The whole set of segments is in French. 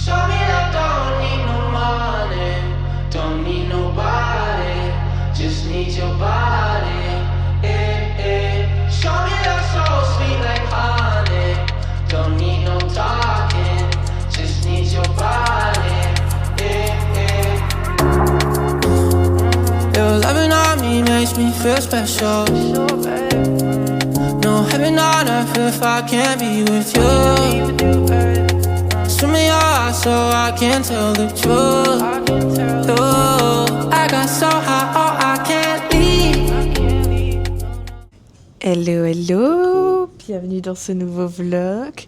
Show me that don't need no money, don't need nobody, just need your body. Show me that soul sweet like honey, don't need no talking, just need your body. Your loving on me makes me feel special. No heaven on earth if I can't be with you. Swim in your eyes so I can tell the truth. Oh, I got so high, oh, I can't leave. Hello, hello, bienvenue dans ce nouveau vlog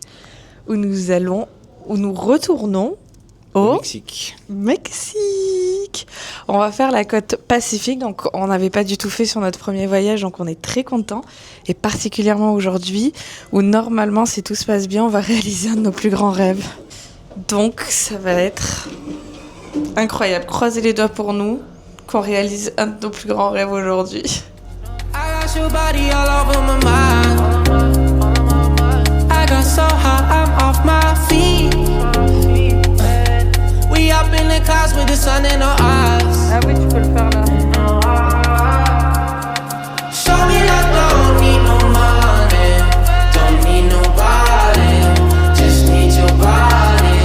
où nous retournons au Mexique. On va faire la côte Pacifique, donc on n'avait pas du tout fait sur notre premier voyage, donc on est très content. Et particulièrement aujourd'hui, où normalement, si tout se passe bien, on va réaliser un de nos plus grands rêves. Donc ça va être incroyable. Croisez les doigts pour nous, qu'on réalise un de nos plus grands rêves aujourd'hui. I got your body all over my mind. I got so high, I'm off my feet. We up in the clouds with the sun in our eyes. Ah oui, tu peux le faire là. Show me that don't need no money, don't need nobody, just need your body.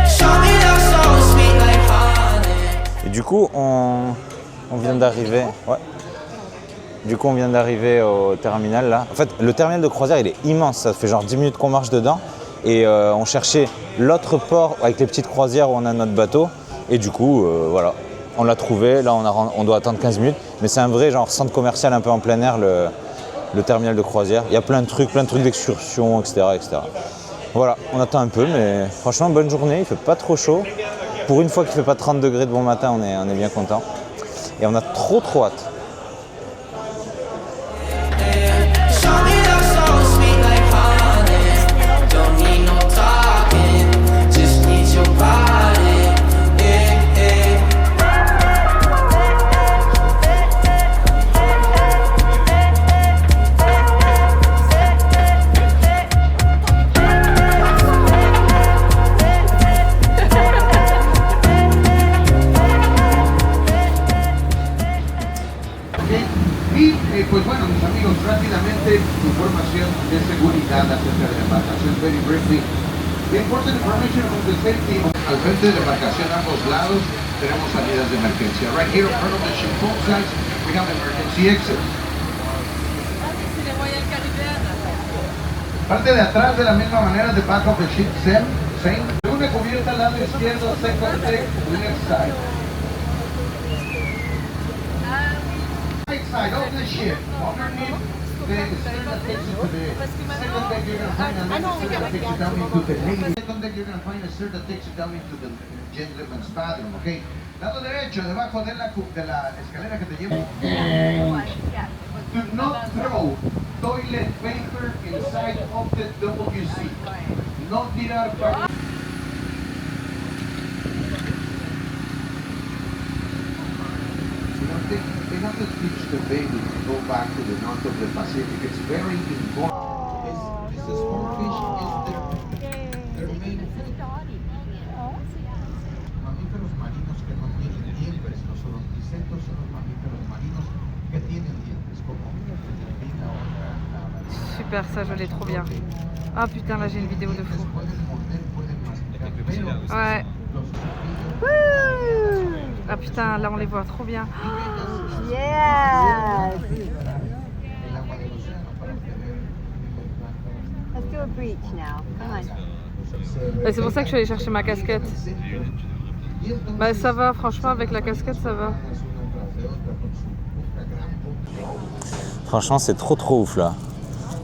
Show me that soul sweet like honey. Et du coup, on vient d'arriver. Ouais. Du coup, on vient d'arriver au terminal là. En fait, le terminal de croisière, il est immense. Ça fait genre 10 minutes qu'on marche dedans. Et on cherchait l'autre port avec les petites croisières où on a notre bateau. Et du coup, voilà, on l'a trouvé. Là, on doit attendre 15 minutes. Mais c'est un vrai genre centre commercial un peu en plein air, le terminal de croisière. Il y a plein de trucs d'excursion, etc., etc. Voilà, on attend un peu, mais franchement, bonne journée. Il fait pas trop chaud. Pour une fois qu'il fait pas 30 degrés de bon matin, on est bien content. Et on a trop hâte. Show me that soul sweet like honey, don't need no talking, just need your body. Y pues bueno, mis amigos, rápidamente información de seguridad acerca de la embarcación, very briefly. The important information on the safety. Al frente de la embarcación, a ambos lados, tenemos salidas de emergencia. Right here in front of the ship, both sides, we have emergency exits. Parte de atrás, de la misma manera, the back of the ship, same. Segunda cubierta al lado izquierdo, second deck, left side. Right side of the ship, underneath the stern that takes you to the second deck, you're going to find a stern that takes you down into the ladies. Second deck, you're going to find a stern that takes you down into the gentleman's bathroom, okay? Lado derecho, debajo de la escalera que te lleva. Do not throw toilet paper inside of the WC. No tirar papel. They have to teach the baby to go back to the north of the Pacific. It's very important. This sportfish is their main food. Mamíferos marinos que no tienen dientes, no son los insectos, son los mamíferos marinos que tienen dientes, como la delfina o la Super, ça je l'ai trop bien. Ah putain, là j'ai une vidéo de fou. Ouais. Wouh! Ah putain, là on les voit trop bien. Yes! Let's do a breach now. Come on. Et c'est pour ça que je suis allée chercher ma casquette. Bah ça va, franchement avec la casquette ça va. Franchement, c'est trop ouf là.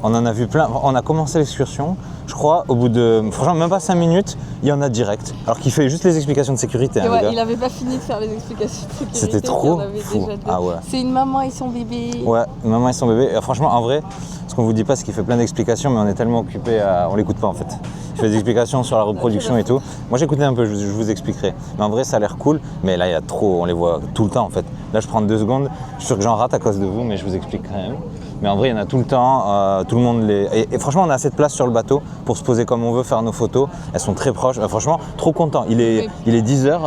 On en a vu plein. On a commencé l'excursion, je crois, au bout de, franchement, même pas 5 minutes, il y en a direct. Alors qu'il fait juste les explications de sécurité. Hein, Ouais, il avait pas fini de faire les explications de sécurité. C'était trop fou. Déjà Ah ouais. C'est une maman et son bébé. Ouais, une maman et son bébé. Et franchement, en vrai, ce qu'on vous dit pas, c'est qu'il fait plein d'explications, mais on est tellement occupé à... On l'écoute pas en fait. Il fait des explications sur la reproduction et tout. Moi, j'écoutais un peu, je vous expliquerai. Mais en vrai, ça a l'air cool. Mais là, il y a trop, on les voit tout le temps en fait. Là, je prends 2 secondes. Je suis sûr que j'en rate à cause de vous, mais je vous explique quand même. Mais en vrai, il y en a tout le temps. Tout le monde les... Et franchement, on a assez de place sur le bateau pour se poser comme on veut, faire nos photos. Elles sont très proches. Franchement, trop content. Il est 10h.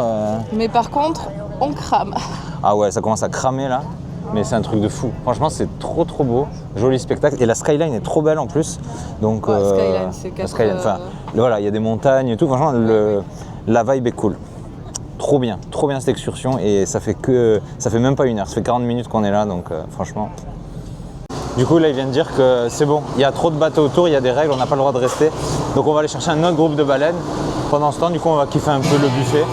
Mais par contre, on crame. Ah ouais, ça commence à cramer là. Mais c'est un truc de fou. Franchement, c'est trop beau. Joli spectacle. Et la skyline est trop belle en plus. Donc, skyline, c'est 4... enfin, voilà, il y a des montagnes et tout. Franchement, la vibe est cool. Trop bien cette excursion. Et ça fait même pas 1 heure. Ça fait 40 minutes qu'on est là. Donc, franchement. Du coup, là, ils viennent dire que c'est bon. Il y a trop de bateaux autour. Il y a des règles. On n'a pas le droit de rester. Donc, on va aller chercher un autre groupe de baleines. Pendant ce temps, du coup, on va kiffer un peu le buffet.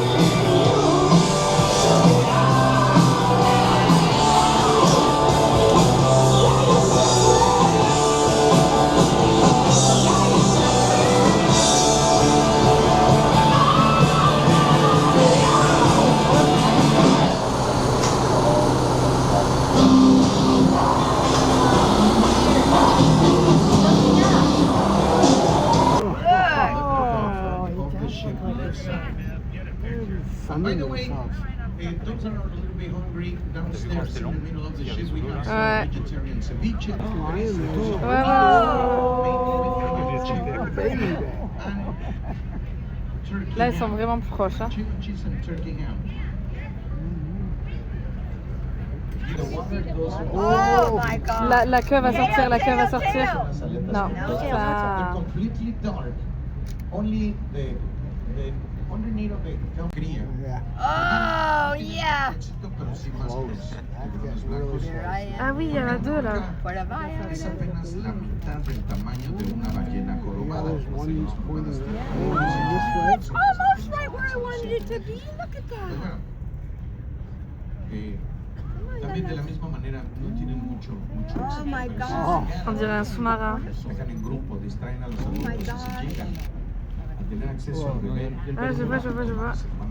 By the way, those are a little bit hungry downstairs in the middle of the ship. We have some vegetarian ceviche. Là, ils sont vraiment proches. Hein. Cheese and turkey ham. Oh my god. La queue va sortir, Non, ça... Completely dark. Only the underneath of the cría. Oh yeah. Pero sí más Here I am. Ah oui, il y en a 2 là. What have I Es had? apenas la mitad del tamaño de una ballena jorobada. It's almost right where I wanted it to be. Look at that. También de la misma manera no tienen mucho Oh my god. On dirait un sous-marin. Dejan en grupo, distraen a los adultos y si llegan a tener acceso al bebé, Ah, je vois. se van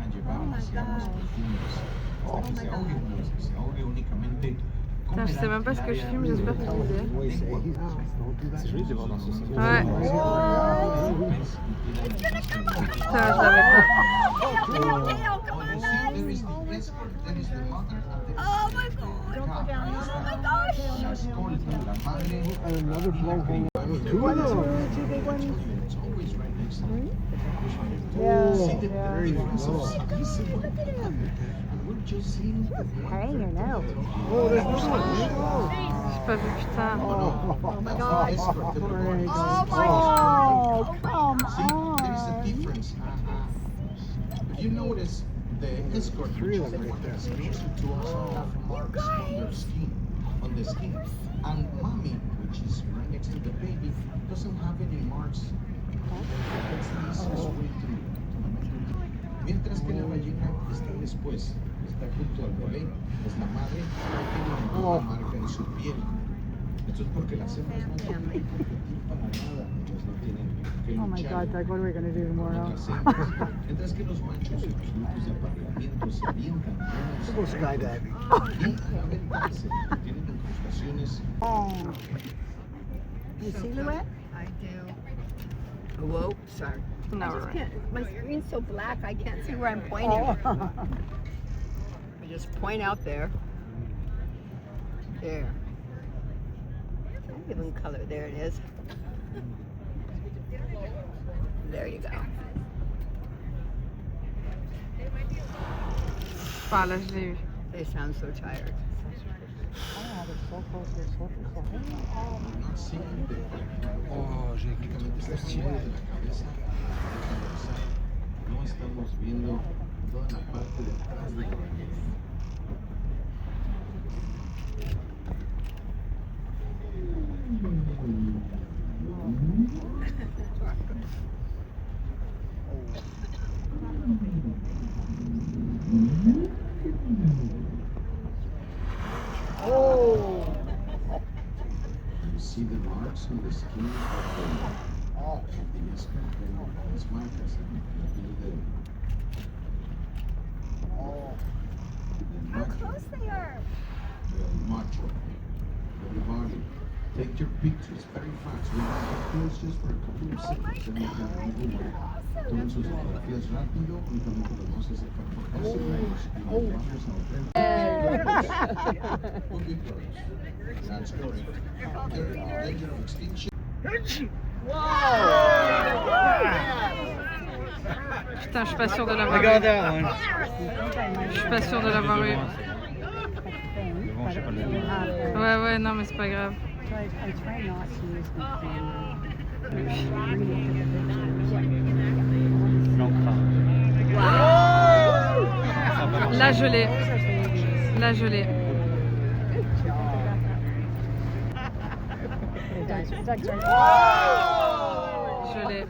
a llevar hacia aguas profundas hasta que se ahogue, pues, que se ahogue únicamente. Putain, je sais même pas ce que je filme, j'espère que vous voyez. C'est joli de les voir dans ce sens. Ouais. Putain, je l'avais pas. Oh my god. Oh my gosh. La escolta, la madre, Another blowhole. Two of them. it's always right next to me. Oh, See the there you difference of go. size? And we're just seeing the Hang your nose. Oh, there's one. J'ai pas vu, putain. Oh my God. Oh my god. Come See, there is a on. difference. If you notice, the escort, Three which of is the them one right that's there. closer to us, have marks on their skin, on the skin. And mommy, which is right next to the baby, doesn't have any marks. That's the easiest way to Mientras que la ballena está después, está junto al bebé, pues la madre no tiene ninguna marca en su piel. Esto es porque las hembras no tienen que competir para nada, ellas no tienen que Oh my luchar God, Doug, what are we going to do tomorrow? contra las hembras. Mientras que los machos en los grupos de apareamiento se avientan We'll go unos skydiving. y al aventarse tienen incrustaciones. You silhouette? I do. Whoa, sorry. No, I just right. can't. My screen's so black, I can't see where I'm pointing. I just point out there. There. Even color. There it is. There you go. Ah, là, je l'ai eu. They sound so tired. Not seeing the Oh, j'ai únicamente está stylé. fuera de la cabeza. No estamos viendo toda la parte de atrás de la ballena. You see the marks on the skin of the escort, las marcas en la piel del Close they are. macho. Everybody, take your pictures very fast. We want to close just for a couple of seconds. Then we can move on. Tomen sus fotografías rápido y también podemos Putain, je suis pas sûre de l'avoir eu. Je suis pas sûre de l'avoir eu. Ouais, non, mais c'est pas grave. Là, je l'ai. Là, je l'ai. Je l'ai.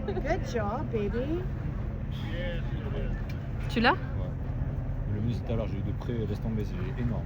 Good job, baby. Tu l'as? Le muscle tout à l'heure, j'ai eu de près, laisse tomber, c'est énorme.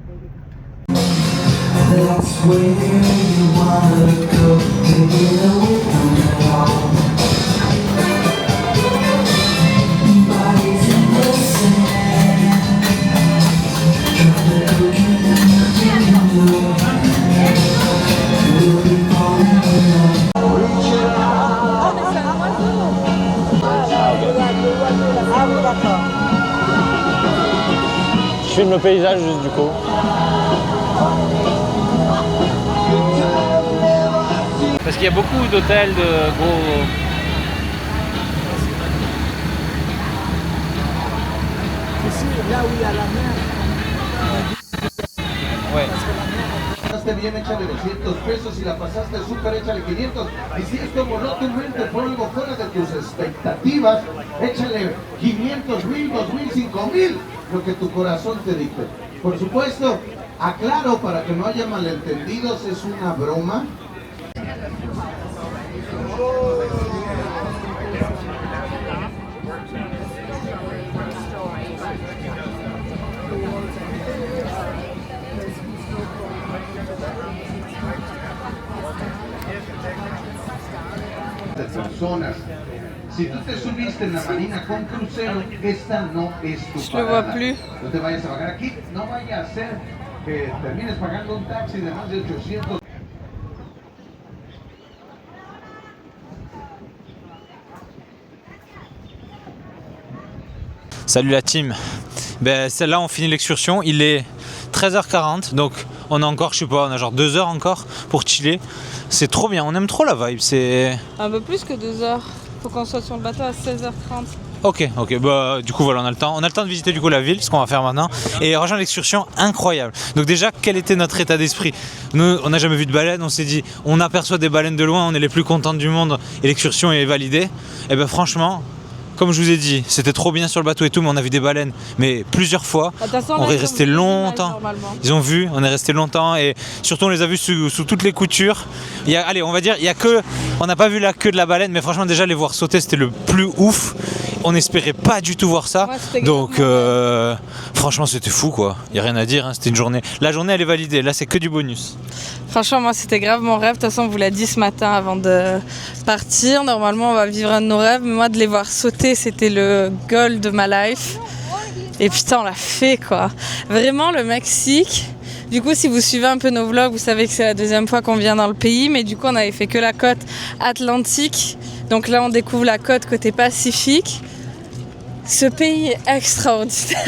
Je filme le paysage juste du coup. Parce qu'il y a beaucoup d'hôtels de gros. Ici, là où il y a la mer. Ouais. Pasaste bien, échale 200 pesos. Si la pasaste súper, échale 500. Y si esto voló tu mente por algo fuera de tus expectativas, échale 500, 1000, 2000, 5000, lo que tu corazón te dicte. Por supuesto, aclaro para que no haya malentendidos, es una broma. De personas. Si tú te subiste en la marina con crucero, esta no es tu Je le vois parada. plus. No te vayas a bajar aquí, no vaya a ser que termines pagando un taxi de más de 800. Salut la team. Ben, celle-là, on finit l'excursion. Il est 13h40, donc on a encore, je sais pas, on a genre 2 heures encore pour chiller. C'est trop bien, on aime trop la vibe. C'est Un peu plus que 2 heures. Faut qu'on soit sur le bateau à 16h30. ok, bah du coup voilà, on a le temps. On a le temps de visiter du coup la ville, ce qu'on va faire maintenant, et rejoindre l'excursion incroyable. Donc déjà, quel était notre état d'esprit? Nous, on n'a jamais vu de baleine, on s'est dit, on aperçoit des baleines de loin, on est les plus contents du monde, et l'excursion est validée. Et ben franchement, comme je vous ai dit, c'était trop bien sur le bateau et tout, mais on a vu des baleines, mais plusieurs fois. De toute façon, On là, est ils ont resté vu longtemps. normalement. Ils ont vu, on est resté longtemps, et surtout on les a vus sous toutes les coutures. Allez, on va dire, il y a que, on n'a pas vu la queue de la baleine, mais franchement déjà les voir sauter, c'était le plus ouf. On n'espérait pas du tout voir ça, Ouais, c'était donc grave. franchement c'était fou quoi. Il y a rien à dire, hein. C'était une journée. La journée elle est validée. Là c'est que du bonus. Franchement, moi, c'était grave mon rêve. De toute façon, on vous l'a dit ce matin avant de partir. Normalement, on va vivre un de nos rêves. Mais moi, de les voir sauter, c'était le goal de ma life. Et putain, on l'a fait, quoi. Vraiment, le Mexique. Du coup, si vous suivez un peu nos vlogs, vous savez que c'est la deuxième fois qu'on vient dans le pays. Mais du coup, on avait fait que la côte atlantique. Donc là, on découvre la côte côté Pacifique. Ce pays est extraordinaire.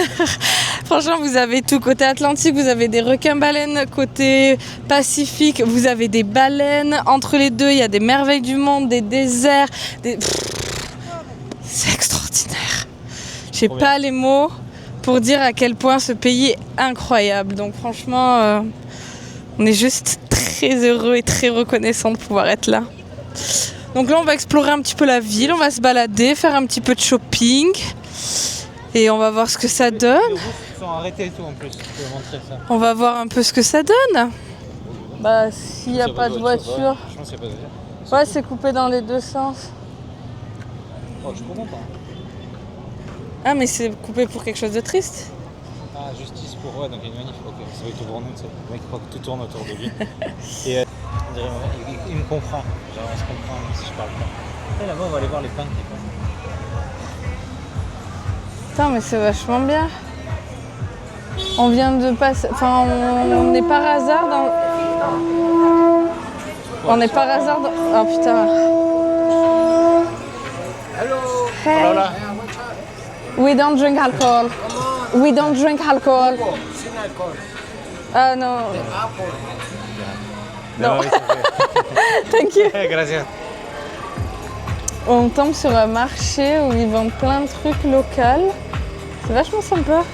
Franchement, vous avez tout. Côté Atlantique, vous avez des requins-baleines. Côté Pacifique, vous avez des baleines. Entre les deux, il y a des merveilles du monde, des déserts. C'est extraordinaire. J'ai Trop pas les mots pour dire à quel point ce pays est incroyable. Donc franchement, on est juste très heureux et très reconnaissant de pouvoir être là. Donc là, on va explorer un petit peu la ville, on va se balader, faire un petit peu de shopping. Et on va voir ce que ça donne. Ils sont arrêtés et tout en plus. Je peux montrer ça. On va voir un peu ce que ça donne. Bah, s'il n'y a pas de voiture. Je pense qu'il n'y a pas de voiture. Ouais, c'est coupé dans les deux sens. Oh, je comprends pas. Ah, mais c'est coupé pour quelque chose de triste. Ah, justice pour. Ouais, donc il y a une manif. Ok, ça va être pour nous, tu sais. Le mec croit que tout tourne autour de lui. Et on dirait, il me comprend. Genre, on se comprend même si je parle pas. Et là-bas, on va aller voir les pins qui passent. Putain, mais c'est vachement bien. On vient de passer. Enfin, on est par hasard dans. On est par hasard dans... Oh putain. Hey. We don't drink alcohol. We don't drink alcohol. Ah non. Non. Thank you. Gracias. On tombe sur un marché où ils vendent plein de trucs locaux. C'est vachement sympa.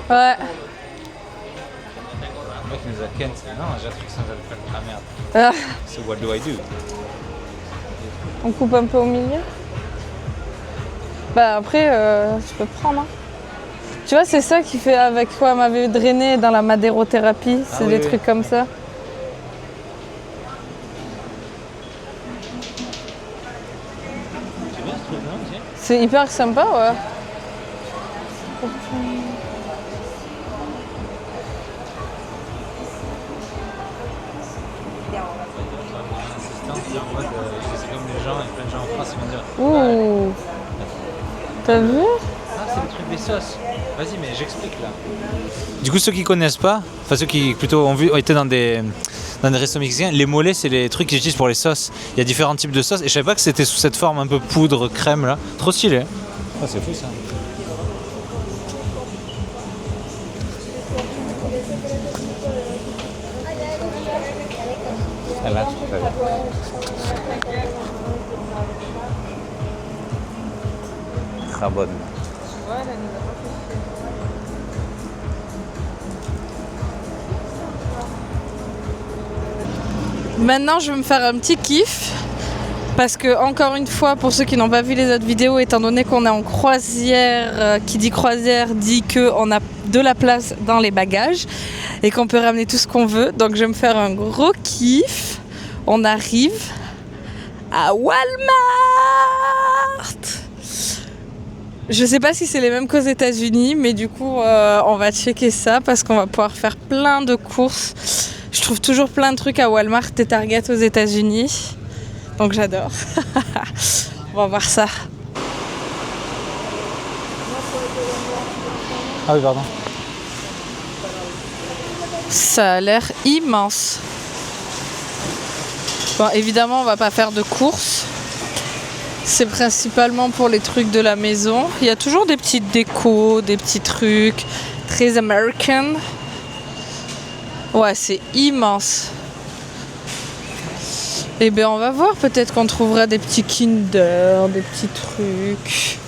Ouais. Le mec nous a ken. Non, j'ai un truc sans alcool. Ah merde. Ah, So what do I do? on coupe un peu au milieu. Bah après, tu peux prendre. Hein. Tu vois, c'est ça qui fait avec quoi elle m'avait drainé dans la madérothérapie. C'est Ah des oui, trucs oui. comme ça. C'est bien ce truc, non? Tiens. C'est hyper sympa, ouais. C'est en mode, c'est comme les gens, il y a plein de gens en France, ils vont dire Ouh. T'as vu? ah, c'est le truc des sauces. Vas-y, mais j'explique là. Du coup, ceux qui connaissent pas, enfin ceux qui plutôt ont été dans des restos mexicains, les mollets, c'est les trucs qu'ils utilisent pour les sauces. Il y a différents types de sauces et je savais pas que c'était sous cette forme un peu poudre, crème là. Trop stylé. Ah, c'est fou ça. Ah là, je préfère. Très bonne. Maintenant, je vais me faire un petit kiff. Parce que, encore une fois, pour ceux qui n'ont pas vu les autres vidéos, étant donné qu'on est en croisière, qui dit croisière dit qu'on a de la place dans les bagages et qu'on peut ramener tout ce qu'on veut. Donc, je vais me faire un gros kiff. On arrive à Walmart. Je sais pas si c'est les mêmes qu'aux États-Unis, mais du coup, on va checker ça parce qu'on va pouvoir faire plein de courses. Je trouve toujours plein de trucs à Walmart et Target aux États-Unis. Donc j'adore. On va voir ça. Ah oui, pardon. Ça a l'air immense. Bon, évidemment, on va pas faire de courses. C'est principalement pour les trucs de la maison. Il y a toujours des petites décos, des petits trucs très American. Ouais, c'est immense. Eh bien, on va voir. Peut-être qu'on trouvera des petits Kinder, des petits trucs.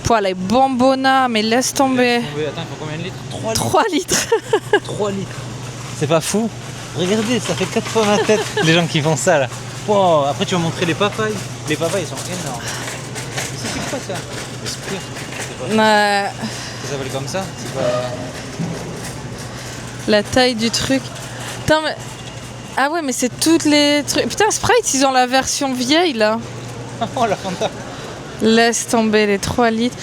Pour les bonbonnas, mais laisse tomber. Attends, il faut combien de litres? 3 litres. 3 litres. C'est pas fou? Regardez, ça fait 4 fois ma tête. Les gens qui font ça là. Wow. Après, tu vas montrer les papayes. Les papayes, ils sont énormes. Mais ça, c'est quoi ça? Les Squirt. C'est pas... Ça s'appelle comme ça? C'est pas... La taille du truc. Putain, mais... Ah ouais, mais c'est toutes les trucs. Putain, Sprite, ils ont la version vieille là. Oh la Fanta. Laisse tomber les 3 litres.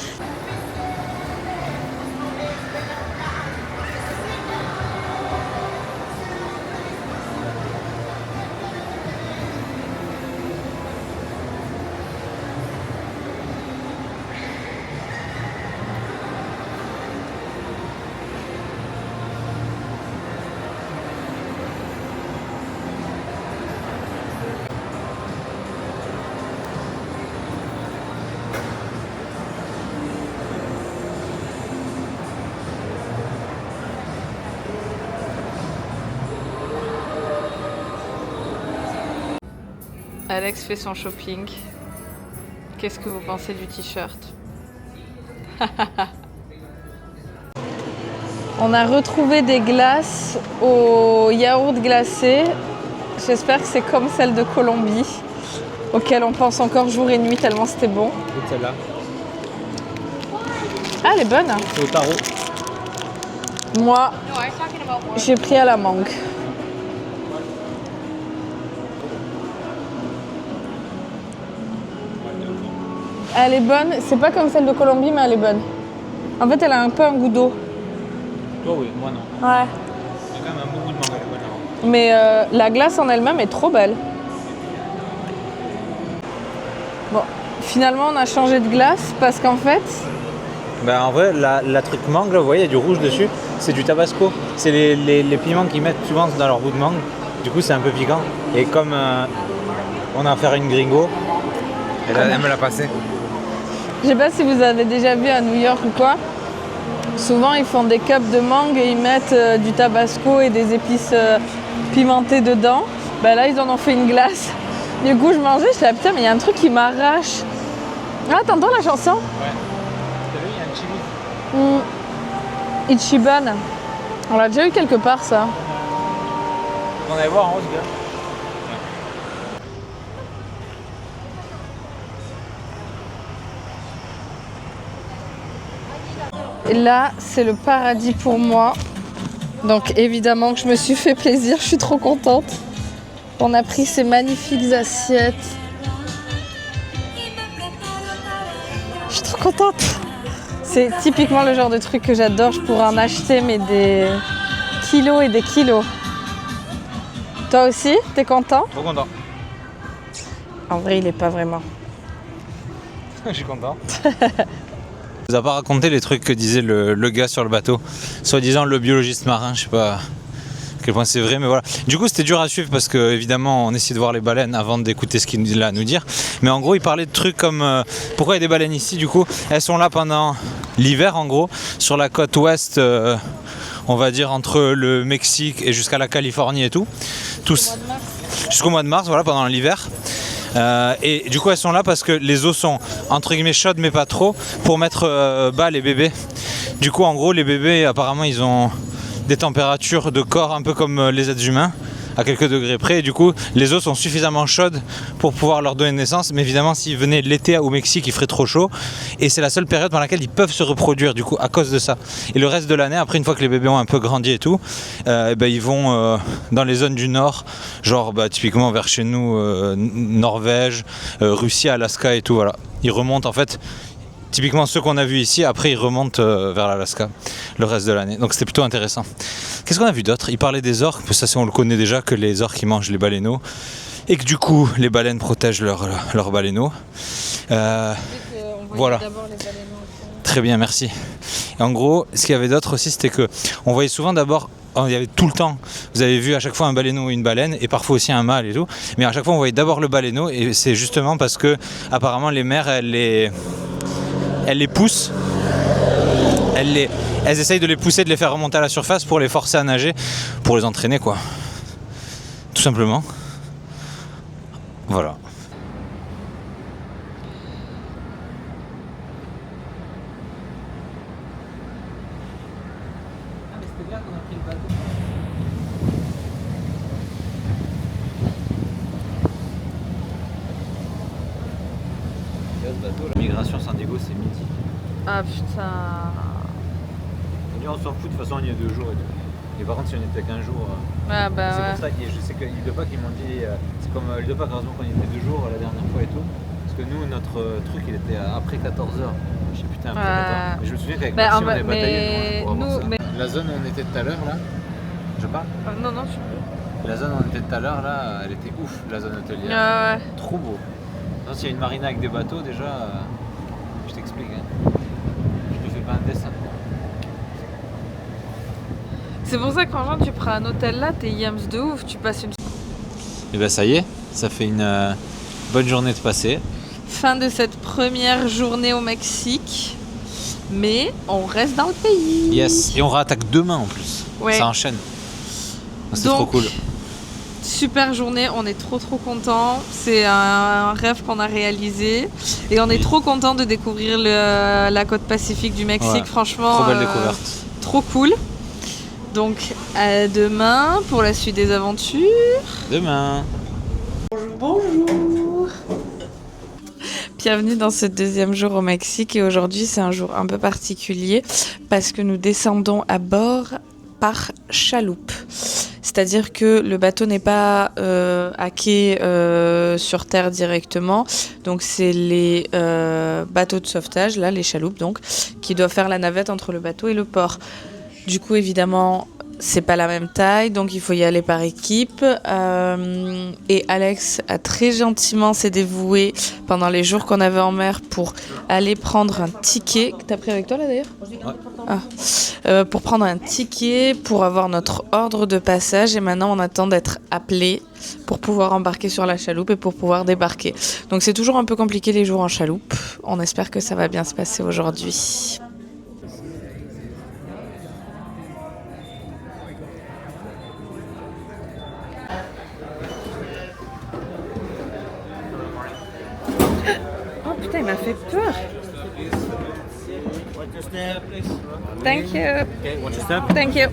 Alex fait son shopping. Qu'est-ce que vous pensez du t-shirt? On a retrouvé des glaces au yaourt glacé. J'espère que c'est comme celle de Colombie, auquel on pense encore jour et nuit tellement c'était bon. Écoute celle-là. Ah, elle est bonne. Hein. C'est au tarot. Moi, j'ai pris à la mangue. Elle est bonne, c'est pas comme celle de Colombie, mais elle est bonne. En fait, elle a un peu un goût d'eau. Toi oui, moi non. Ouais. Il y a quand même un bon goût de mangue, elle est bonne. Mais la glace en elle-même est trop belle. Bon, finalement, on a changé de glace parce qu'en fait, Ben, en vrai, la truc mangue, là, vous voyez, il y a du rouge dessus, c'est du tabasco. C'est les piments qu'ils mettent souvent dans leur bout de mangue. Du coup, c'est un peu piquant. Et comme on a affaire à une gringo, elle me l'a passé. Je sais pas si vous avez déjà vu à New York ou quoi. Souvent, ils font des cups de mangue et ils mettent du tabasco et des épices pimentées dedans. Ben là, ils en ont fait une glace. Du coup, je mangeais, je disais, putain, mais il y a un truc qui m'arrache. Ah, t'entends la chanson? Ouais. T'as vu, il y a un chili. Ichiban. On l'a déjà eu quelque part, ça. On allait voir en haut, ce gars. Et là, c'est le paradis pour moi. Donc évidemment que je me suis fait plaisir, je suis trop contente. On a pris ces magnifiques assiettes. Je suis trop contente. C'est typiquement le genre de truc que j'adore. Je pourrais en acheter mais des kilos et des kilos. Toi aussi, t'es content? Trop content. En vrai, il est pas vraiment. Je suis content. Vous a pas raconté les trucs que disait le gars sur le bateau, soi-disant le biologiste marin, je sais pas à quel point c'est vrai, mais voilà. Du coup, c'était dur à suivre parce que évidemment, on essayait de voir les baleines avant d'écouter ce qu'il a à nous dire. Mais en gros, il parlait de trucs comme pourquoi il y a des baleines ici. Du coup, elles sont là pendant l'hiver, en gros, sur la côte ouest. On va dire entre le Mexique et jusqu'à la Californie et tout. Tous jusqu'au mois de mars, voilà, pendant l'hiver. Et du coup elles sont là parce que les eaux sont entre guillemets chaudes mais pas trop pour mettre bas les bébés. Du coup en gros les bébés apparemment ils ont des températures de corps un peu comme les êtres humains à quelques degrés près et du coup les eaux sont suffisamment chaudes pour pouvoir leur donner naissance, mais évidemment s'ils venaient l'été au Mexique il ferait trop chaud et c'est la seule période pendant laquelle ils peuvent se reproduire du coup à cause de ça. Et le reste de l'année, après une fois que les bébés ont un peu grandi et tout, ils vont dans les zones du nord, genre typiquement vers chez nous, Norvège, Russie, Alaska et tout, voilà. Ils remontent en fait. Typiquement ceux qu'on a vus ici, après ils remontent vers l'Alaska le reste de l'année. Donc c'était plutôt intéressant. Qu'est-ce qu'on a vu d'autre? Il parlait des orques, ça on le connaît déjà, que les orques ils mangent les baleineaux. Et que du coup les baleines protègent leurs baleineaux. Voilà. Très bien, merci. Et en gros, ce qu'il y avait d'autre aussi, c'était que on voyait souvent d'abord, il y avait tout le temps, vous avez vu à chaque fois un baleineau et une baleine, et parfois aussi un mâle et tout, mais à chaque fois on voyait d'abord le baleineau, et c'est justement parce que apparemment les mères, elles les poussent, elles essayent de les pousser, de les faire remonter à la surface pour les forcer à nager, pour les entraîner quoi. Tout simplement. Voilà. Migration San Diego c'est midi. Ah putain. Et on s'en fout, de toute façon on y est 2 jours et tout. Et par contre si on était qu'un jour, Ah bah c'est ouais. pour ça que je sais que l'île de Pâques ils m'ont dit, c'est comme l'île de Pâques heureusement qu'on y était 2 jours la dernière fois et tout. Parce que nous notre truc il était après 14h. Je sais putain après 14h. Mais je me souviens qu'avec Maxime on avait bataillé pour avoir ça. La zone où on était tout à l'heure là, je parle. Non, non, je... La zone où on était tout à l'heure là, elle était ouf la zone hôtelière. ouais. Trop beau. Non, s'il y a une marina avec des bateaux déjà, je t'explique. Hein. Je te fais pas un dessin. C'est pour ça que quand tu prends un hôtel là, t'es yams de ouf, tu passes une... Et ben ça y est, ça fait une bonne journée de passer. Fin de cette première journée au Mexique, mais on reste dans le pays. Yes, et on réattaque demain en plus. Ouais. Ça enchaîne. C'est Donc, trop cool. Super journée, on est trop contents. C'est un rêve qu'on a réalisé et on est trop contents de découvrir la côte pacifique du Mexique. Ouais. Franchement, Trop belle découverte. Trop cool. Donc à demain pour la suite des aventures. Demain. Bonjour. Bienvenue dans ce deuxième jour au Mexique et aujourd'hui c'est un jour un peu particulier parce que nous descendons à bord par chaloupe. C'est-à-dire que le bateau n'est pas à quai sur terre directement, donc c'est les bateaux de sauvetage, là les chaloupes donc, qui doivent faire la navette entre le bateau et le port. Du coup évidemment c'est pas la même taille, donc il faut y aller par équipe. Et Alex a très gentiment s'est dévoué pendant les jours qu'on avait en mer pour aller prendre un ticket. Que t'as pris avec toi là d'ailleurs ? Pour prendre un ticket, pour avoir notre ordre de passage. Et maintenant, on attend d'être appelé pour pouvoir embarquer sur la chaloupe et pour pouvoir débarquer. Donc c'est toujours un peu compliqué les jours en chaloupe. On espère que ça va bien se passer aujourd'hui. Oh putain, il m'a fait peur. Thank you. Thank you.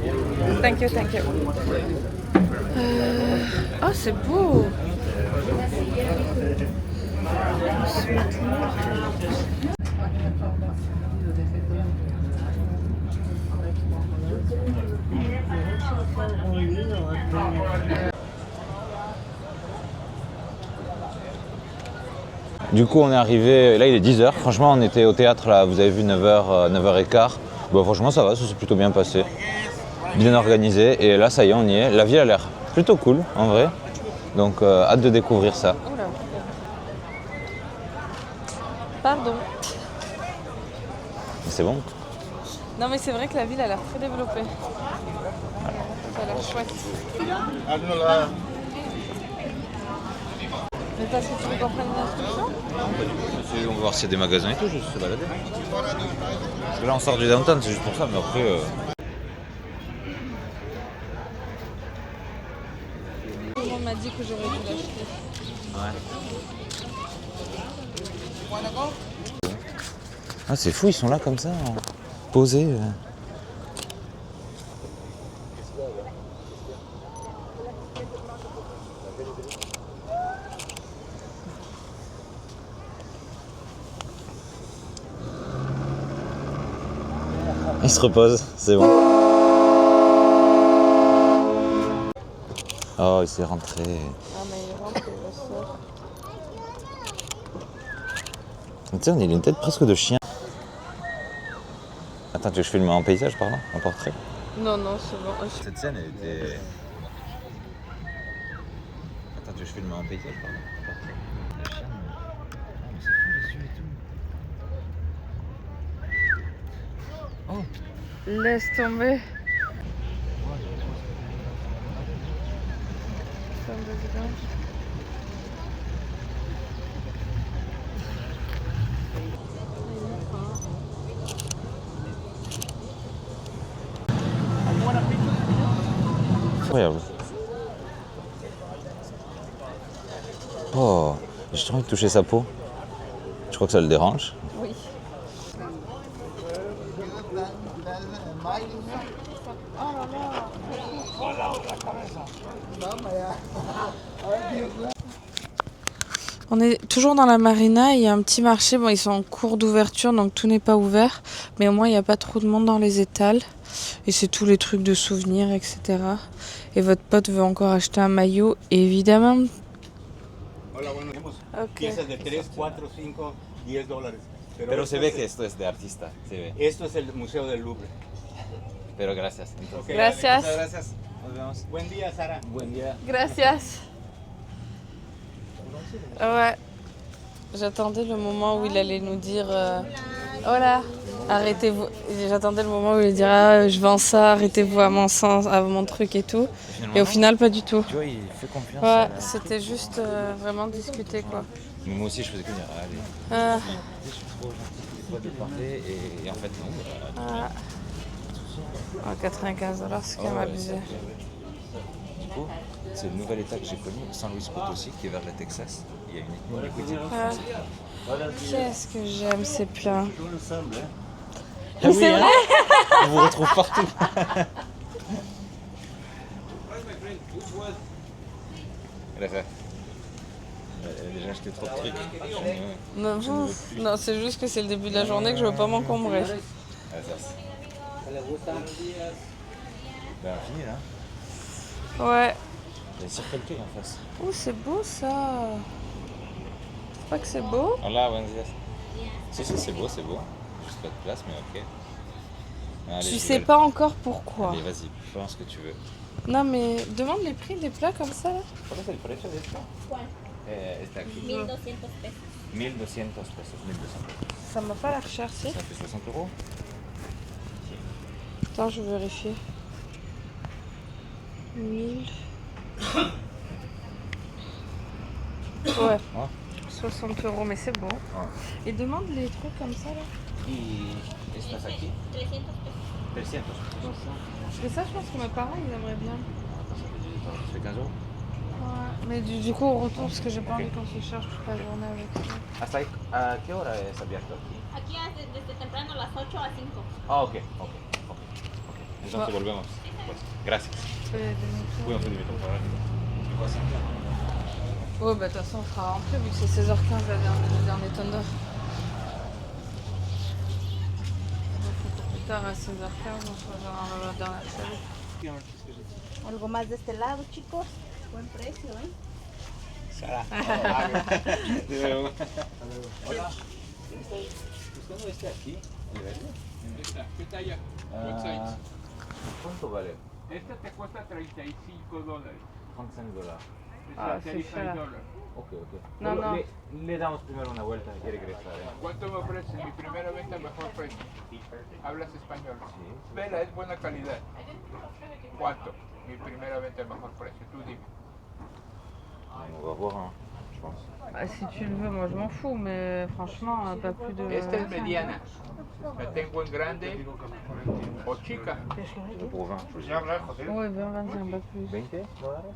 Thank you, thank you. Oh, c'est beau. Du coup, on est arrivé, là il est 10h. Franchement, on était au théâtre, là, vous avez vu 9h, 9h15. Bon, franchement, ça va, ça s'est plutôt bien passé. Bien organisé. Et là, ça y est, on y est. La ville a l'air plutôt cool, en vrai. Donc, hâte de découvrir ça. Oula. Pardon. C'est bon. Non, mais c'est vrai que la ville a l'air très développée. Ça a l'air chouette. Mais parce que tu veux qu'on prenne une instruction ? On va voir s'il y a des magasins et tout, juste se balader. Parce que là, on sort du downtown, c'est juste pour ça, mais après... Tout le monde m'a dit que j'aurais dû l'acheter. Ouais. Ah, c'est fou, ils sont là comme ça, posés. Il se repose, c'est bon. Oh, il s'est rentré. Ah, mais il rentre et il ressort. Tiens, il a une tête presque de chien. Attends, tu veux que je filme en paysage, pardon, en portrait? Non, non, c'est bon. Cette scène, elle était... Attends, tu veux que je filme en paysage, pardon, en portrait? Le chien, mais c'est fou les yeux et tout. Oh! Laisse tomber. Femme de vidange. Incroyable. Oh, j'ai trop envie de toucher sa peau. Je crois que ça le dérange. Oui. On est toujours dans la marina, il y a un petit marché, bon ils sont en cours d'ouverture donc tout n'est pas ouvert, mais au moins il n'y a pas trop de monde dans les étals et c'est tous les trucs de souvenirs, etc. Et votre pote veut encore acheter un maillot, évidemment. Ok. Piezas de 3, 4, 5, 10 dólares. Pero se ve que esto es de artista, se ve. Esto es el Museo del Louvre. Pero gracias. Entonces, Gracias. muchas gracias. Nos vemos. Buen día, Sara. Buen día. Gracias. Ouais. J'attendais le moment où il allait nous dire Hola, arrêtez-vous. J'attendais le moment où il dirait je vends ça, arrêtez-vous à mon sens, à mon truc et tout. Et au final, pas du tout. Tu vois, il fait confiance. Ouais, c'était juste vraiment discuter quoi. Mais moi aussi, je faisais que dire, allez, Ah, je suis trop gentil, des fois de parler, et en fait, non. ah. Oh, 95 $, c'est quand même abusé. Du coup, c'est le nouvel état que j'ai connu, San Luis Potosí, qui est vers le Texas. Il y a une équité. Ah. Qu'est-ce que j'aime ces plats. Ah oui, c'est vrai. On vous retrouve partout. Elle a déjà acheté trop de trucs. Non, non, c'est juste que c'est le début de la journée que je veux pas m'encombrer. Ah, ça, ben, fini là. Ouais. Il y a une Circle K en face. Oh, c'est beau ça. C'est pas que c'est beau? Hola, buenos días. Si, c'est beau, c'est beau. Juste pas de place, mais ok. Allez, Tu j'y sais vais. pas encore pourquoi. Allez, vas-y, prends ce que tu veux. Non mais demande les prix des plats comme ça là. ¿Cuál es el precio de esto? ¿Cuál? Está aquí. 1.200 pesos. 1200 pesos, 1200 pesos. Ça m'a pas l'air cher, si. Ça fait 60 euros. Attends, je vais vérifier. 1000. Ouais. Ah. 60 euros, mais c'est bon. Ah. Et demande les trucs comme ça là. Y estas aquí, 300 pesos. 300. Mais ça, je pense que mes parents ils aimeraient bien. Ça fait 15 euros. Ouais. Mais du coup, au retour, parce que j'ai pas envie qu'on se cherche toute la journée avec ça. ¿Hasta ahí? ¿A qué hora es abierto aquí? Aquí desde temprano, las 8 a 5. Ah, ok. Entonces volvemos. Pues, gracias. Oui, on fait demi-tour. C'est quoi ça? Ouais, bah de toute façon, on fera rentrer vu que c'est 16h15 le dernier thunder. Plus tard à 16h15, on sera dans la dernière série. Algo más de este lado, chicos. Buen precio, ¿eh? Sara. Hola. Buscando este aquí, el verde. ¿Qué talla? ¿Cuánto vale? Esta te cuesta $35. 35 dólares. Ah, c'est cher. Ok. No, no. Le damos primero una vuelta y regresar. ¿Cuánto me ofreces? Mi primera venta mejor precio. Hablas español. Sí. Vela, es buena calidad. ¿Cuánto? Mi primera venta mejor precio. Tú dime. On va voir, hein, je pense. Bah, si tu le veux, moi je m'en fous, mais franchement, pas plus de. Esta es mediana. La tengo en grande o chica. Pour 20. Ouais, 20-25, pas plus. 20 dólares?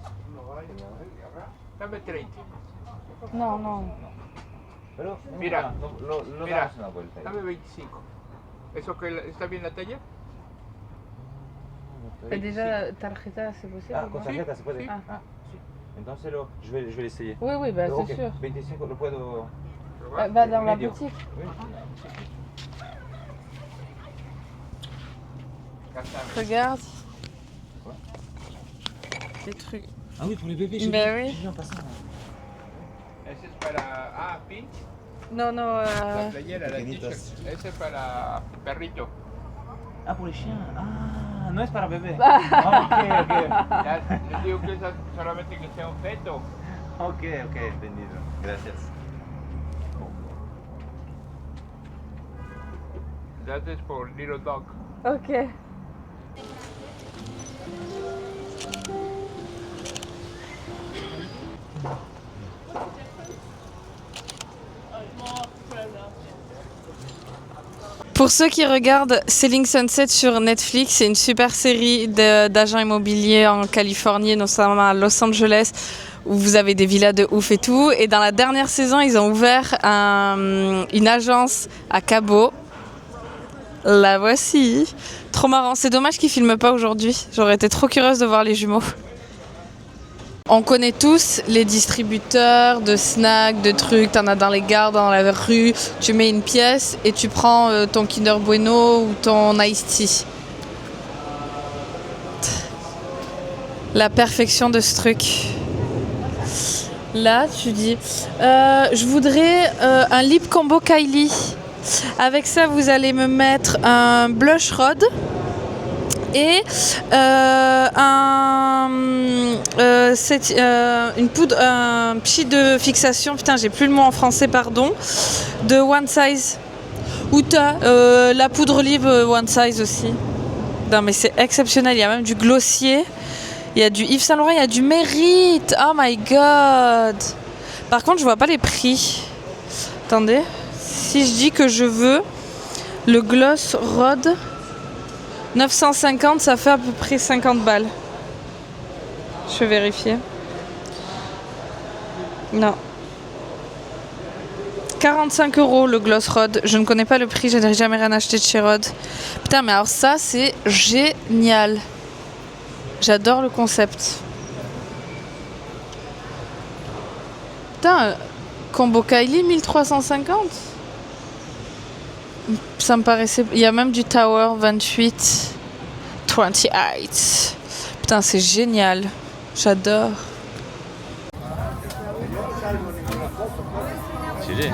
Dame 30. Non, non. Pero, Mira, lo mira, damos una vuelta. dame 25. ¿Eso que está bien la talla? Et déjà, tarjeta, c'est possible Ah, ou con pas? tarjeta se puede. Sí. Ah, sí. Entonces je vais l'essayer. Oui, oui, bah Ok, c'est sûr. 25, lo puedo. Bah dans la Medio. boutique. Oui. Regarde. Quoi? Les trucs. Ah oui, pour les bébés, Bah oui. j'ai vu en passant. Ese es para... Ah, pink. Non, non, La playera, la pequeñitos. t-shirt. Ese es para perrito. Ah, pour les chiens. Ah, no es para bebé. Ah, ok. Ya, les digo que es solamente que sea un feto. Ok, entendido. Gracias. That is for little dog. Ok. Pour ceux qui regardent Selling Sunset sur Netflix, c'est une super série d'agents immobiliers en Californie, notamment à Los Angeles, où vous avez des villas de ouf et tout. Et dans la dernière saison, ils ont ouvert une agence à Cabo. La voici. Trop marrant. C'est dommage qu'ils filment pas aujourd'hui. J'aurais été trop curieuse de voir les jumeaux. On connaît tous les distributeurs de snacks, de trucs. T'en as dans les gares, dans la rue. Tu mets une pièce et tu prends ton Kinder Bueno ou ton Iced Tea. La perfection de ce truc. Là, tu dis, je voudrais un lip combo Kylie. Avec ça, vous allez me mettre un blush rod et une poudre, un pchi de fixation. Putain, j'ai plus le mot en français, pardon. De One Size. Ou t'as la poudre olive One Size aussi. Non, mais c'est exceptionnel. Il y a même du glossier. Il y a du Yves Saint Laurent. Il y a du Mérite. Oh my god. Par contre, je vois pas les prix. Attendez. Si je dis que je veux le gloss Rod 950, ça fait à peu près 50 balles. Je vais vérifier. Non. 45 € le gloss Rod. Je ne connais pas le prix, je n'ai jamais rien acheté de chez Rod. Putain, mais alors ça, c'est génial. J'adore le concept. Putain, combo Kylie 1350. Ça me paraissait... Il y a même du Tower 28. Putain, c'est génial. J'adore. Stylé.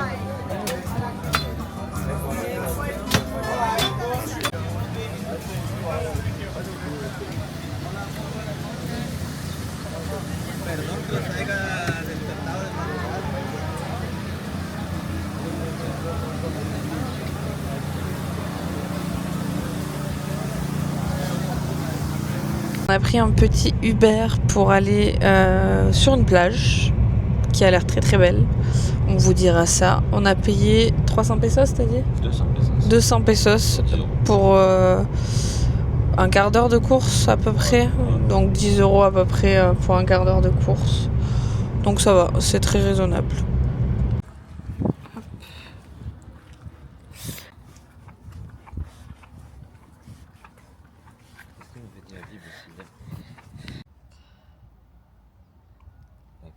On a pris un petit Uber pour aller sur une plage qui a l'air très très belle. On vous dira ça. On a payé 300 pesos, t'as dit ? 200 pesos. 200 pesos pour un quart d'heure de course à peu près. Donc 10 € à peu près pour un quart d'heure de course. Donc ça va, c'est très raisonnable.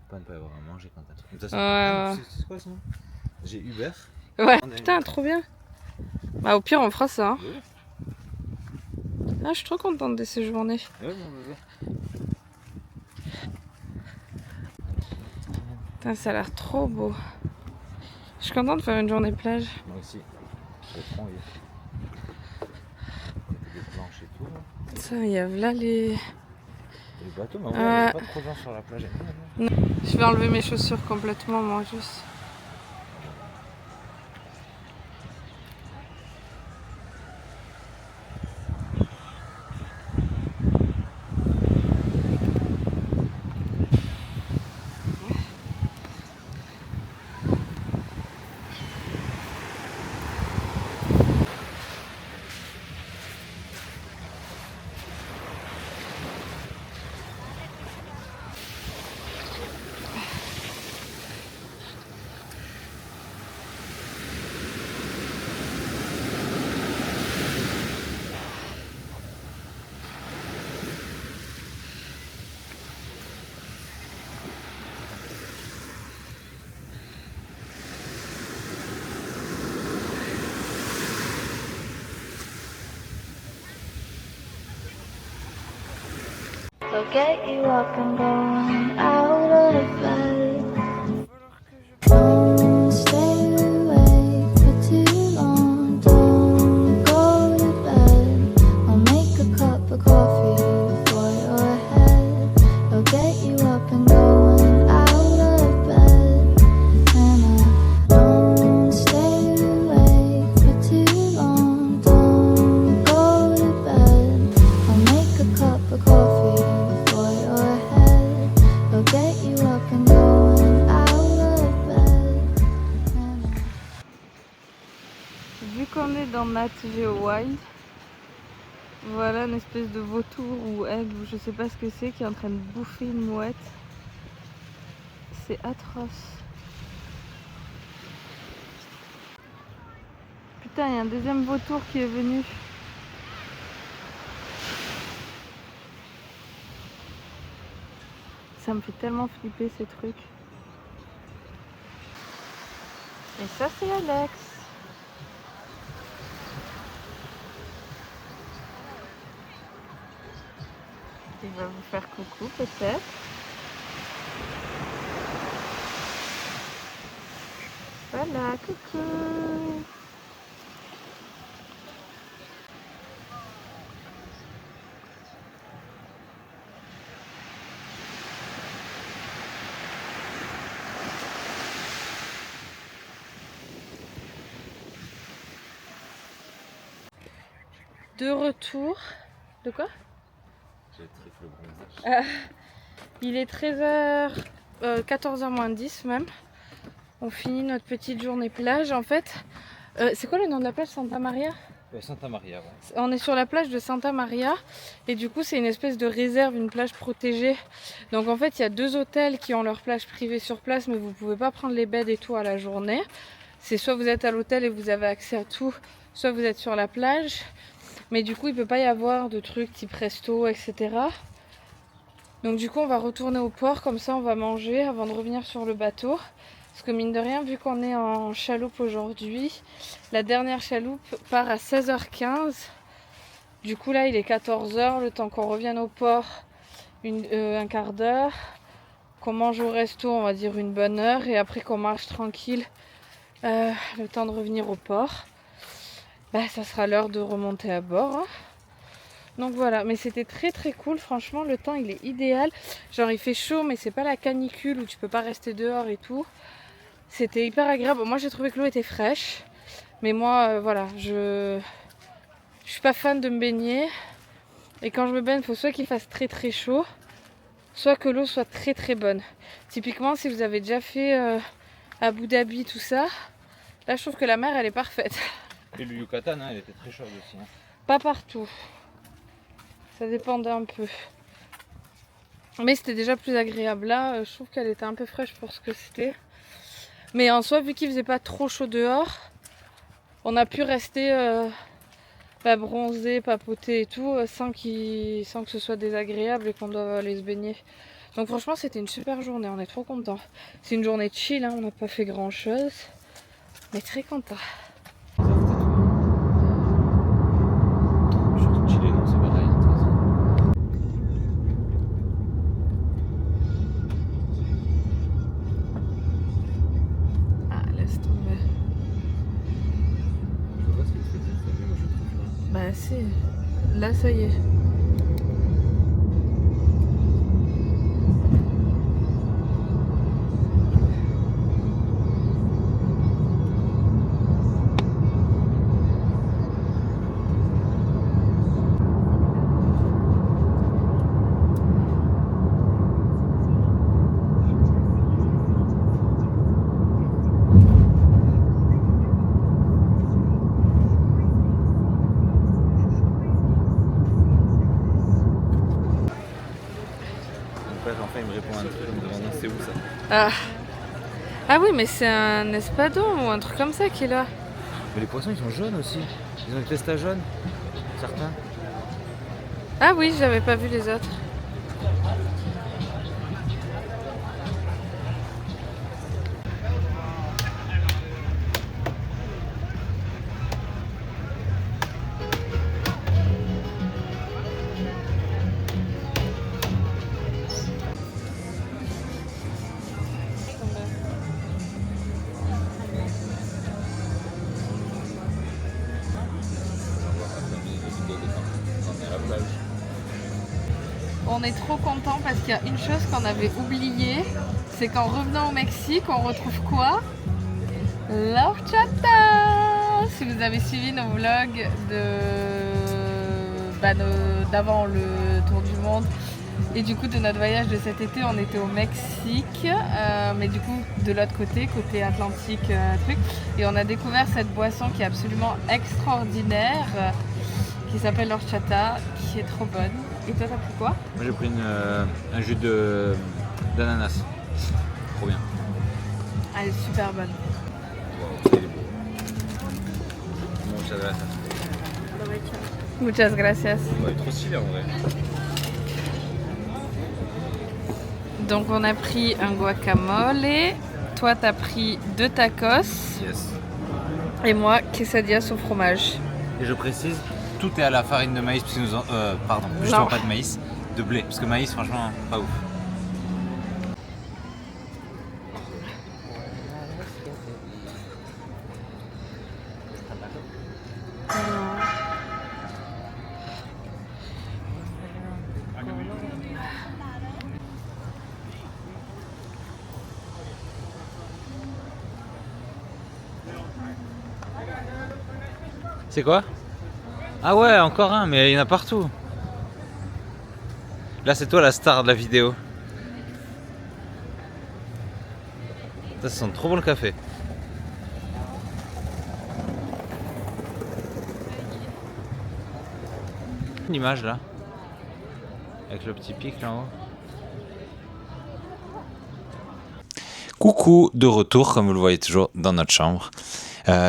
Pas ne pas avoir à manger quand t'as tout. De toute façon, Ouais. c'est quoi sinon ? J'ai Uber. Ouais, putain, trop bien. Bah au pire on fera ça. Hein. Oui. Ah, je suis trop contente de ces journées. Ouais. Putain, ça a l'air trop beau. Je suis contente de faire une journée plage. Moi aussi. J'ai trop envie. Des planches et tout. Là. Ça, il y a là les... Les bateaux, mais ouais, il n'y a pas trop de gens sur la plage. Non. Je vais enlever mes chaussures complètement, moi, juste. So get you up and going out of bed. Don't stay awake for too long. Don't go to bed. I'll make a cup of coffee for your head. I'll get you up and going out of bed. And I don't stay awake for too long. Don't go to bed. I'll make a cup of coffee. Vu qu'on est dans Nat Geo Wild, voilà une espèce de vautour ou aigle ou je sais pas ce que c'est qui est en train de bouffer une mouette. C'est atroce. Putain, il y a un deuxième vautour qui est venu. Ça me fait tellement flipper ces trucs. Et ça c'est Alex. Il va vous faire coucou peut-être. Voilà, coucou. De retour. De quoi? J'ai trifle le bronzage. Il est 13h, 14h moins 10 même. On finit notre petite journée plage en fait. C'est quoi le nom de la plage? Santa Maria? Santa Maria, ouais. On est sur la plage de Santa Maria et du coup c'est une espèce de réserve, une plage protégée. Donc en fait il y a 2 hôtels qui ont leur plage privée sur place, mais vous pouvez pas prendre les beds et tout à la journée. C'est soit vous êtes à l'hôtel et vous avez accès à tout, soit vous êtes sur la plage. Mais du coup il peut pas y avoir de trucs type resto, etc. Donc du coup on va retourner au port, comme ça on va manger avant de revenir sur le bateau. Parce que mine de rien, vu qu'on est en chaloupe aujourd'hui, la dernière chaloupe part à 16h15. Du coup là il est 14h, le temps qu'on revienne au port, un quart d'heure. Qu'on mange au resto, on va dire une bonne heure. Et après qu'on marche tranquille, le temps de revenir au port. Bah, ça sera l'heure de remonter à bord. Hein. Donc voilà, mais c'était très très cool, franchement le temps il est idéal. Genre il fait chaud mais c'est pas la canicule où tu peux pas rester dehors et tout. C'était hyper agréable. Moi j'ai trouvé que l'eau était fraîche. Mais moi voilà, je suis pas fan de me baigner. Et quand je me baigne, il faut soit qu'il fasse très très chaud, soit que l'eau soit très très bonne. Typiquement, si vous avez déjà fait Abu Dhabi, tout ça, là je trouve que la mer elle est parfaite. Et le Yucatan, elle était très chaude aussi. Pas partout. Ça dépendait un peu. Mais c'était déjà plus agréable. Là, je trouve qu'elle était un peu fraîche pour ce que c'était. Mais en soi, vu qu'il faisait pas trop chaud dehors, on a pu rester bronzer, papoter et tout, sans que ce soit désagréable et qu'on doive aller se baigner. Donc franchement, c'était une super journée, on est trop contents. C'est une journée de chill, hein, on n'a pas fait grand chose, mais très contents. Bah si, là ça y est. Enfin, il me répond un truc en me demandant c'est où ça. Ah oui, mais c'est un espadon ou un truc comme ça qui est là. Mais les poissons ils sont jaunes aussi. Ils ont des testas jaunes, certains. Ah oui, j'avais pas vu les autres. On est trop content parce qu'il y a une chose qu'on avait oubliée, c'est qu'en revenant au Mexique, on retrouve quoi? L'horchata! Si vous avez suivi nos vlogs d'avant le tour du monde et du coup de notre voyage de cet été, on était au Mexique, mais du coup de l'autre côté Atlantique, et on a découvert cette boisson qui est absolument extraordinaire, qui s'appelle l'horchata, qui est trop bonne. Et toi, t'as pris quoi? Moi, j'ai pris un jus d'ananas. Trop bien. Elle est super bonne. Wow, c'est beau. Muchas gracias. Muchas gracias. Ouais, trop stylé en vrai. Donc, on a pris un guacamole. Toi, t'as pris 2 tacos. Yes. Et moi, quesadillas au fromage. Et je précise, tout est à la farine de maïs, parce que nous en... pardon, justement pas de maïs, de blé, parce que maïs, franchement, pas ouf. C'est quoi? Ah ouais, encore un, mais il y en a partout. Là, c'est toi la star de la vidéo. Ça sent trop bon le café. Une image là, avec le petit pic là en haut. Coucou, de retour, comme vous le voyez toujours dans notre chambre.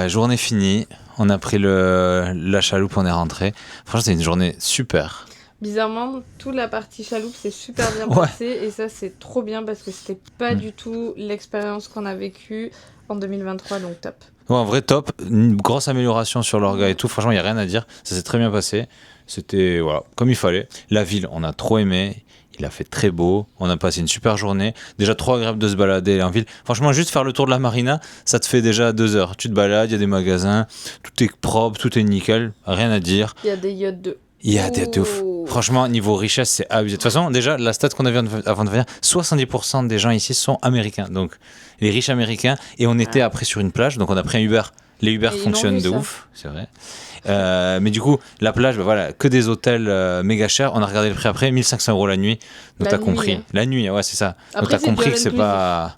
Journée finie, on a pris la chaloupe, on est rentré. Franchement, c'est une journée super. Bizarrement, toute la partie chaloupe s'est super bien passée et ça c'est trop bien parce que c'était pas du tout l'expérience qu'on a vécue en 2023, donc top. Ouais, en vrai top, une grosse amélioration sur l'orga et tout, franchement il n'y a rien à dire, ça s'est très bien passé, c'était voilà, comme il fallait. La ville, on a trop aimé, il a fait très beau, on a passé une super journée, déjà trop agréable de se balader en ville. Franchement, juste faire le tour de la marina, ça te fait déjà 2 heures. Tu te balades, il y a des magasins, tout est propre, tout est nickel, rien à dire. Il y a des yachts de... Il y a des de ouf. Franchement, niveau richesse, c'est abusé. De toute façon, déjà, la stat qu'on avait avant de venir, 70% des gens ici sont américains. Donc, les riches américains. Et on était après sur une plage, donc on a pris un Uber Les Uber Et ils fonctionnent l'ont vu, de ça. ouf, c'est vrai. Mais du coup, la plage, voilà, que des hôtels méga chers. On a regardé le prix après, 1500 € la nuit. Donc La t'as nuit, compris. hein. La nuit, ouais, c'est ça. Après, Donc t'as c'est compris du que c'est all-inclusive. pas.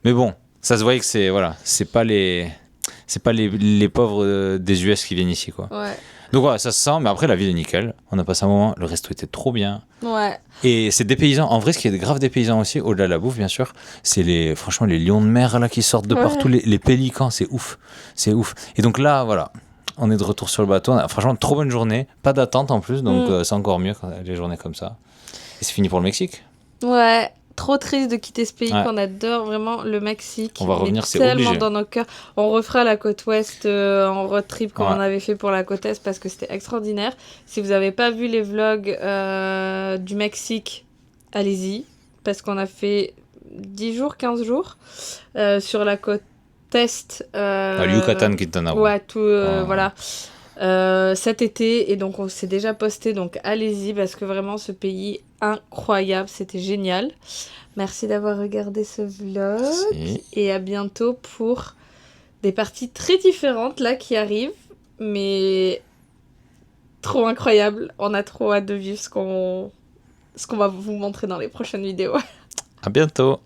Mais bon, ça se voyait que c'est pas les pauvres des US qui viennent ici, quoi. Ouais. Donc voilà, ça se sent. Mais après, la ville est nickel. On a passé un moment. Le resto était trop bien. Ouais. Et c'est des paysans. En vrai, ce qui est grave des paysans aussi, au-delà de la bouffe, bien sûr, c'est franchement, les lions de mer là qui sortent de Ouais. partout, les pélicans, c'est ouf. C'est ouf. Et donc là, voilà, on est de retour sur le bateau. On a, franchement, trop bonne journée. Pas d'attente en plus, donc c'est encore mieux quand les journées comme ça. Et c'est fini pour le Mexique. Ouais. Trop triste de quitter ce pays Ouais. qu'on adore vraiment, le Mexique. On va Il revenir, est c'est tellement obligé. dans nos cœurs. On refera la côte ouest en road trip comme Ouais. on avait fait pour la côte est parce que c'était extraordinaire. Si vous n'avez pas vu les vlogs du Mexique, allez-y. Parce qu'on a fait 10 jours, 15 jours sur la côte est. Le Yucatan, Quintana Roo. Ouais, tout, voilà. Cet été, et donc on s'est déjà posté, donc allez-y parce que vraiment ce pays incroyable, c'était génial. Merci d'avoir regardé ce vlog. Merci. Et à bientôt pour des parties très différentes là qui arrivent, mais trop incroyable. On a trop hâte de vivre ce qu'on va vous montrer dans les prochaines vidéos. À bientôt.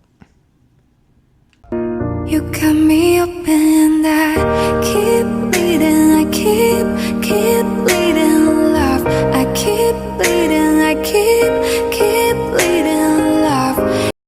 You got me up in